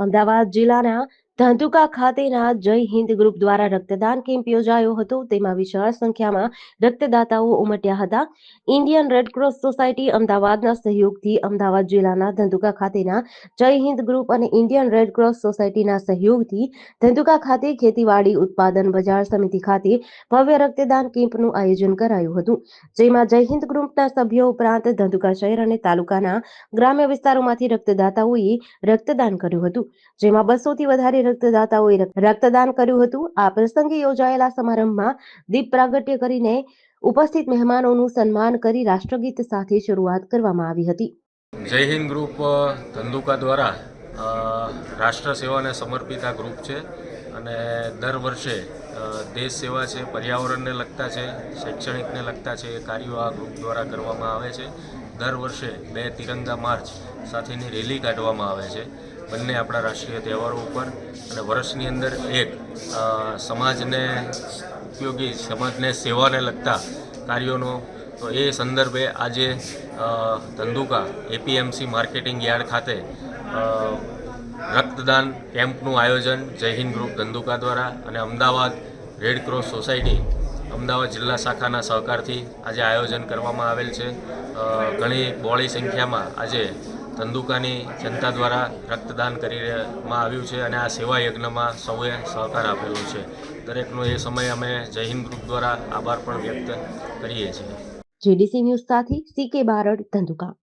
અમદાવાદ જિલ્લાના ધંધુકા ખાતેના જય હિન્દ ગ્રુપ દ્વારા રક્તદાન કેમ્પ યોજાયો હતો. તેમાં વિશાળ સંખ્યામાં રક્તદાતાઓ ઉમટ્યા હતા. ઇન્ડિયન રેડક્રોસ સોસાયટી અમદાવાદના સહયોગથી અમદાવાદ જિલ્લાના ધંધુકા ખાતેના જય હિન્દ ગ્રુપ અને ઇન્ડિયન રેડક્રોસ સોસાયટીના સહયોગથી ધંધુકા ખાતે ખેતીવાડી ઉત્પાદન બજાર સમિતિ ખાતે ભવ્ય રક્તદાન કેમ્પનું આયોજન કરાયું હતું. જેમાં જય હિન્દ ગ્રુપના સભ્યો ઉપરાંત ધંધુકા શહેર અને તાલુકાના ગ્રામ્ય વિસ્તારોમાંથી રક્તદાતાઓએ રક્તદાન કર્યું હતું. જેમાં 200 થી વધારે રક્તદાતાઓએ રક્તદાન કર્યું હતું. આ પ્રસંગે યોજાયેલા સમારંભમાં દીપ પ્રાગટ્ય કરીને ઉપસ્થિત મહેમાનોનું સન્માન કરી રાષ્ટ્રગીત સાથે શરૂઆત કરવામાં આવી હતી. જય હિન્દ ગ્રુપ ધંધુકા દ્વારા રાષ્ટ્ર સેવાને સમર્પિત આ ગ્રુપ છે અને દર વર્ષે દેશ સેવા છે, પર્યાવરણને લગતા છે, શૈક્ષણિકને લગતા છે એ કાર્યો આ ગ્રુપ દ્વારા કરવામાં આવે છે. દર વર્ષે 2 તિરંગા માર્ચ સાથેની રેલી કાઢવામાં આવે છે બંને આપણા રાષ્ટ્રીય તહેવારો ઉપર, અને વર્ષની અંદર એક સમાજને ઉપયોગી, સમાજને સેવાને લગતા કાર્યોનો. તો એ સંદર્ભે આજે ધંધુકા એપીએમસી માર્કેટિંગ યાર્ડ ખાતે રક્તદાન કેમ્પનું આયોજન જય હિન્દ ગ્રુપ ધંધુકા દ્વારા અને અમદાવાદ રેડક્રોસ સોસાયટી અમદાવાદ જિલ્લા શાખાના સહકારથી આજે આયોજન કરવામાં આવેલ છે. ઘણી બહોળી સંખ્યામાં આજે ધંધુકાની જનતા દ્વારા રક્તદાન કરવામાં આવ્યું છે અને આ સેવા યજ્ઞમાં સૌએ સહકાર આપેલો છે. દરેકનો એ સમયે અમે જય હિન્દ ગ્રુપ દ્વારા આભાર પણ વ્યક્ત કરીએ છીએ. જેડીસી ન્યૂઝ સાથે CK બારડ, ધંધુકા.